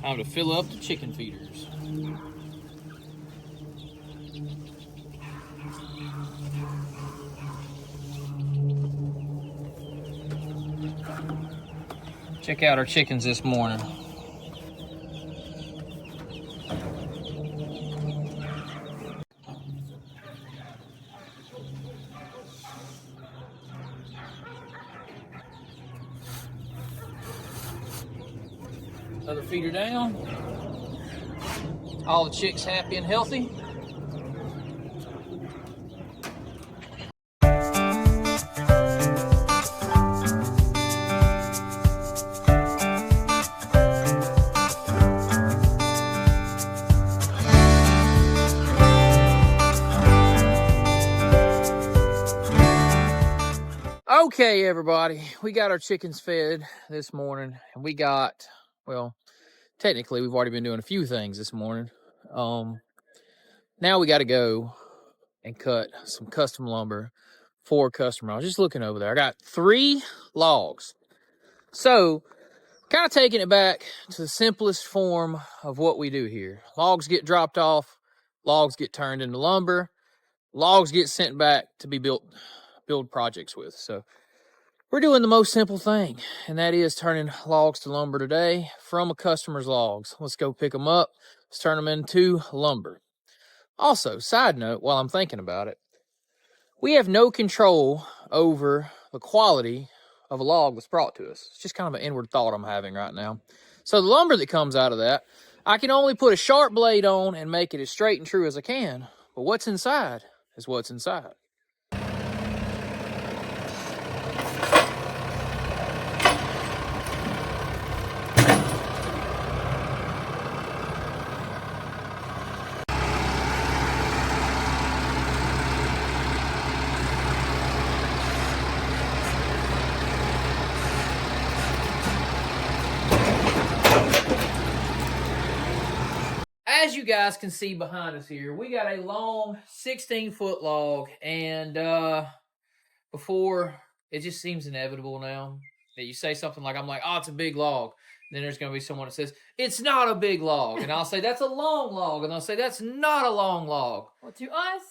Time to fill up the chicken feeders. Check out our chickens this morning. Another feeder down. All the chicks happy and healthy. Okay, everybody, we got our chickens fed this morning, and we got, well, technically we've already been doing a few things this morning. Now we got to go and cut some custom lumber for a customer. I was just looking over there. I got 3 logs. So, kind of taking it back to the simplest form of what we do here. Logs get dropped off, logs get turned into lumber, logs get sent back to be build projects with. So, we're doing the most simple thing, and that is turning logs to lumber today from a customer's logs. Let's go pick them up. Let's turn them into lumber. Also, side note, while I'm thinking about it, we have no control over the quality of a log that's brought to us. It's just kind of an inward thought I'm having right now. So the lumber that comes out of that, I can only put a sharp blade on and make it as straight and true as I can. But what's inside is what's inside. As you guys can see behind us here, we got a long 16-foot log, and before, it just seems inevitable now that you say something like, I'm like, oh, it's a big log. And then there's going to be someone that says, it's not a big log. And I'll say, that's a long log. And I'll say, that's not a long log. Well, to us,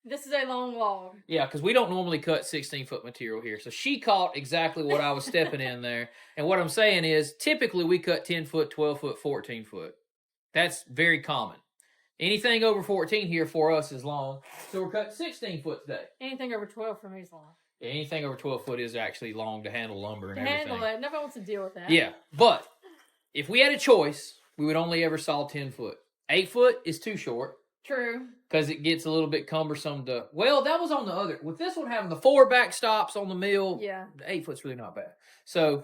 this is a long log. Yeah, because we don't normally cut 16-foot material here. So she caught exactly what I was stepping in there. And what I'm saying is, typically we cut 10-foot, 12-foot, 14-foot. That's very common. Anything over 14 here for us is long. So we're cutting 16-foot today. Anything over 12 for me is long. Yeah, anything over 12 foot is actually long to handle lumber and everything. Handle that. Nobody wants to deal with that. Yeah, but if we had a choice, we would only ever saw 10 foot. 8 foot is too short. True. Because it gets a little bit cumbersome to... Well, that was on the other... With this one having the 4 back stops on the mill, yeah, the 8 foot's really not bad. So,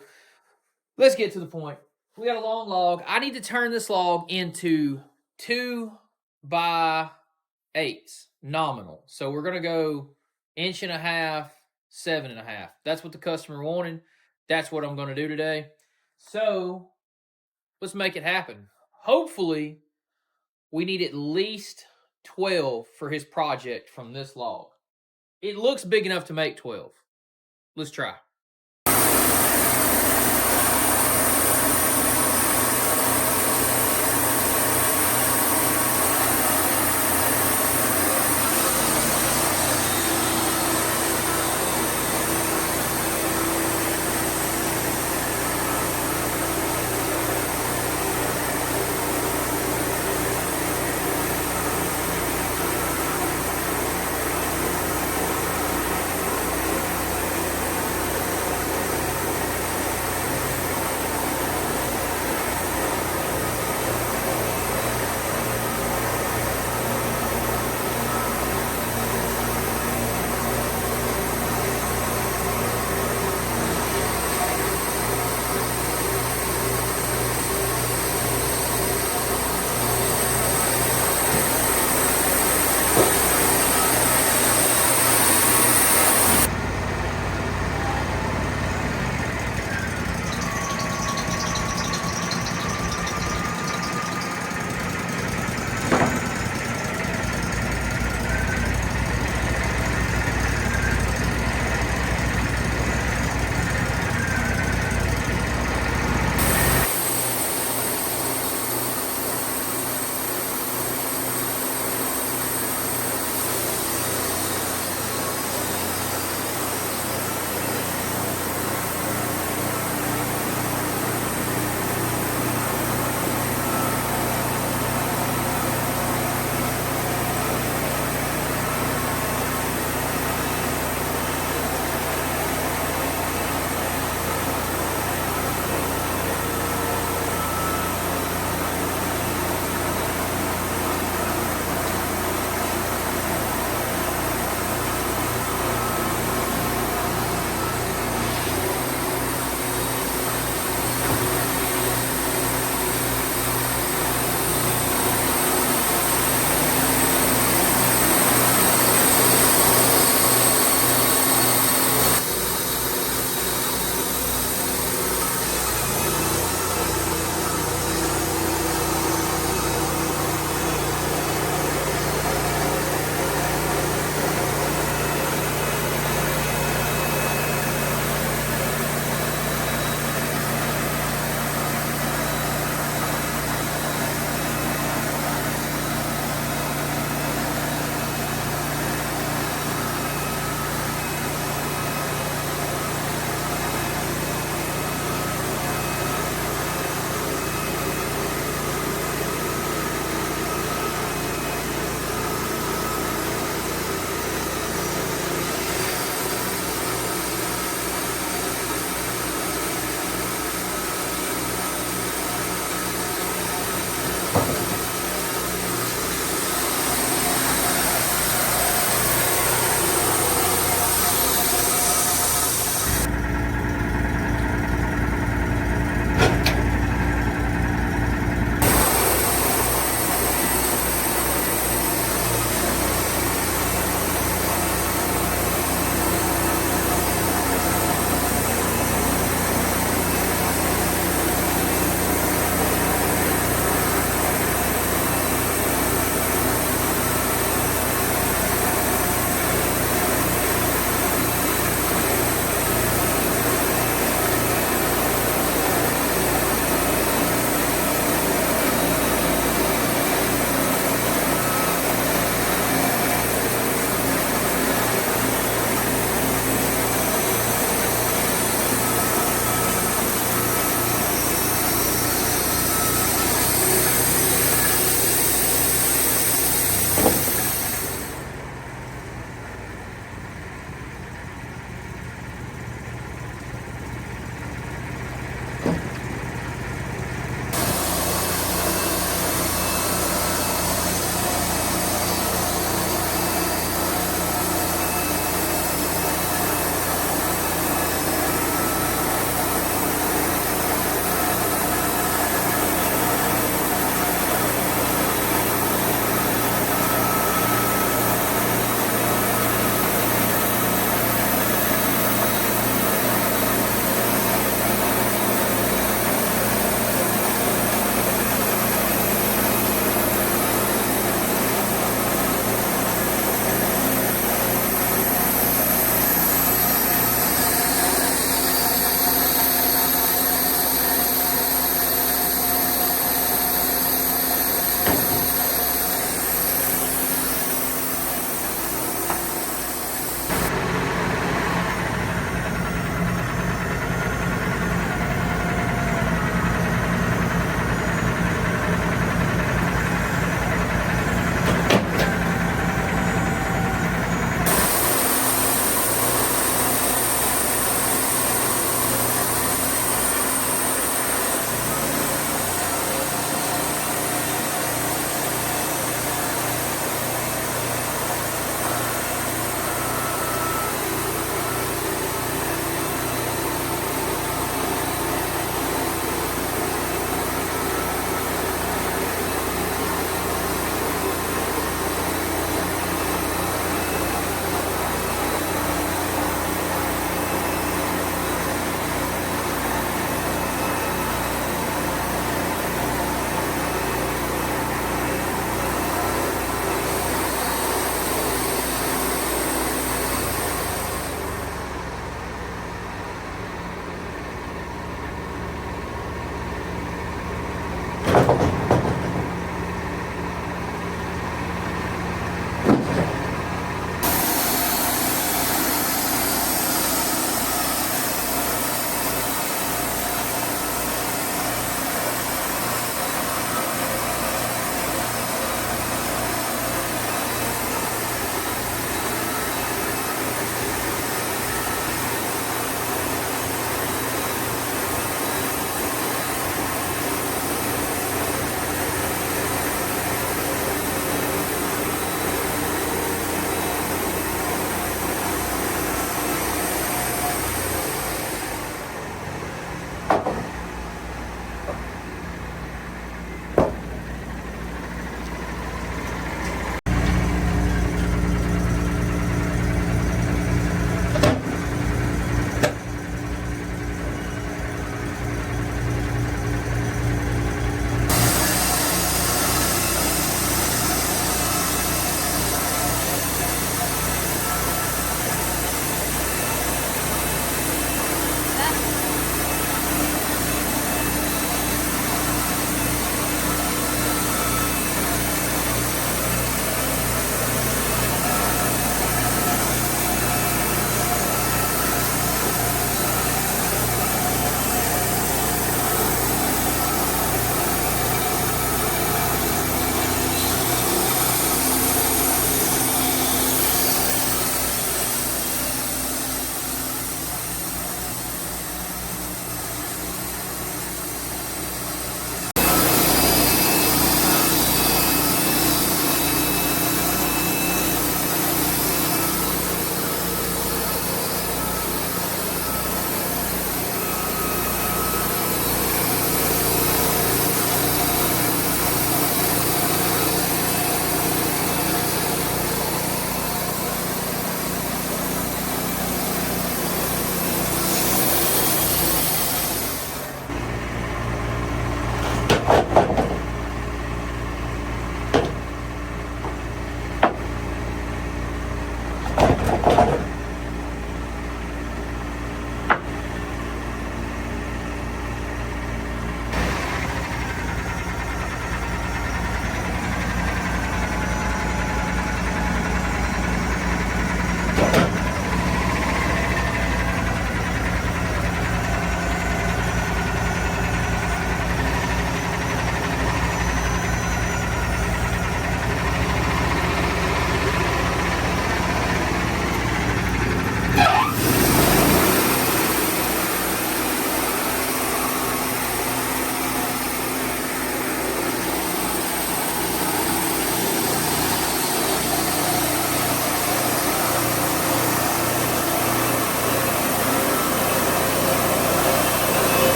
let's get to the point. We got a long log. I need to turn this log into 2 by 8s, nominal. So we're going to go 1.5 inches, 7.5. That's what the customer wanted. That's what I'm going to do today. So let's make it happen. Hopefully, we need at least 12 for his project from this log. It looks big enough to make 12. Let's try.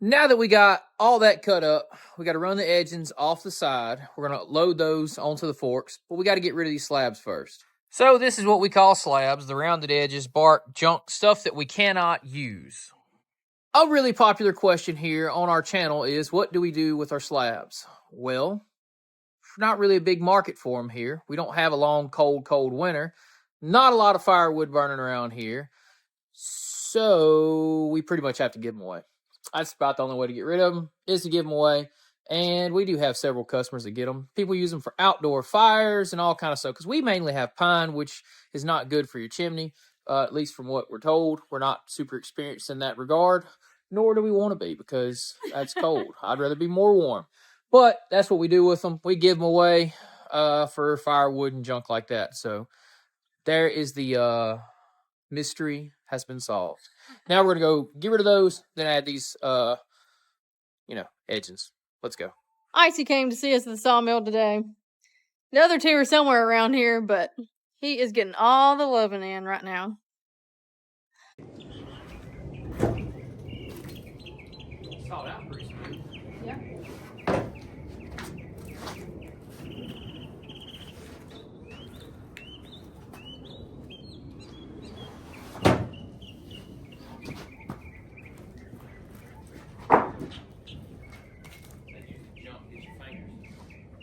Now that we got all that cut up, we got to run the edgings off the side. We're going to load those onto the forks, but we got to get rid of these slabs first. So this is what we call slabs, the rounded edges, bark, junk, stuff that we cannot use. A really popular question here on our channel is, what do we do with our slabs? Well, not really a big market for them here. We don't have a long, cold winter. Not a lot of firewood burning around here. So we pretty much have to give them away. That's about the only way to get rid of them, is to give them away. And we do have several customers that get them. People use them for outdoor fires and all kind of stuff, because we mainly have pine, which is not good for your chimney, at least from what we're told. We're not super experienced in that regard, nor do we want to be, because that's cold. I'd rather be more warm. But that's what we do with them. We give them away for firewood and junk like that. So there is the mystery has been solved. Now we're going to go get rid of those, then add these, edgings. Let's go. Icy came to see us at the sawmill today. The other two are somewhere around here, but he is getting all the loving in right now. Sawed out pretty smooth. Yeah.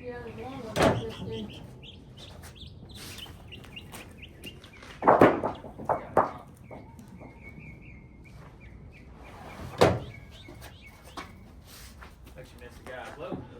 Yeah, there's one of them like this too. Makes you miss the guy loading it.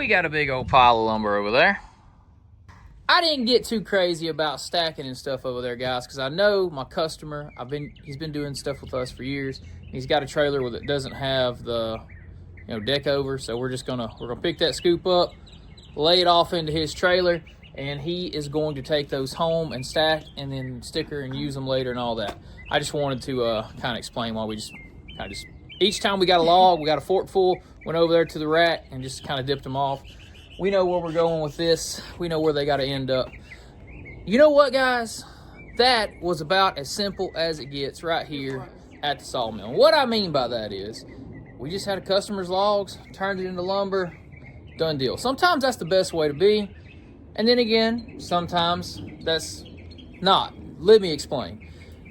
we got a big old pile of lumber over there. I didn't get too crazy about stacking and stuff over there, guys, because I know my customer, he's been doing stuff with us for years. He's got a trailer that doesn't have the deck over, so we're gonna pick that scoop up, lay it off into his trailer, and he is going to take those home and stack and then sticker and use them later and all that. I just wanted to kind of explain why we just each time we got a log, we got a fork full, went over there to the rack and just kind of dipped them off. We know where we're going with this. We know where they got to end up. You know what, guys? That was about as simple as it gets right here at the sawmill. And what I mean by that is we just had a customer's logs, turned it into lumber, done deal. Sometimes that's the best way to be. And then again, sometimes that's not. Let me explain.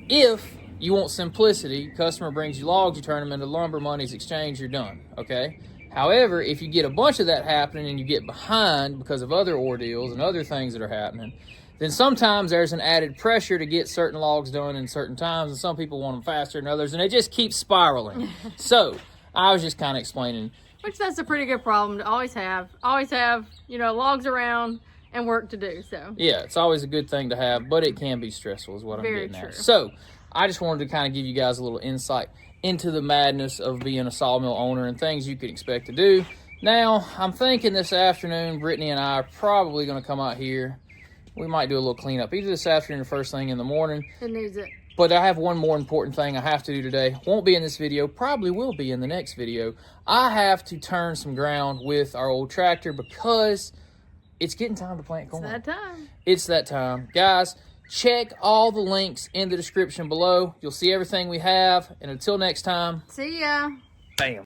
If you want simplicity, customer brings you logs, you turn them into lumber, money's exchanged, you're done, okay? However, if you get a bunch of that happening and you get behind because of other ordeals and other things that are happening, then sometimes there's an added pressure to get certain logs done in certain times, and some people want them faster than others, and it just keeps spiraling. So I was just kind of explaining. Which that's a pretty good problem to always have. Always have, logs around and work to do, so. Yeah, it's always a good thing to have, but it can be stressful is what I'm getting at. So I just wanted to kind of give you guys a little insight into the madness of being a sawmill owner and things you could expect to do. Now, I'm thinking this afternoon, Brittany and I are probably going to come out here. We might do a little cleanup, either this afternoon or first thing in the morning. It needs it. But I have one more important thing I have to do today. Won't be in this video, probably will be in the next video. I have to turn some ground with our old tractor because it's getting time to plant corn. It's that time. It's that time. Guys, check all the links in the description below. You'll see everything we have. And until next time. See ya. Bam.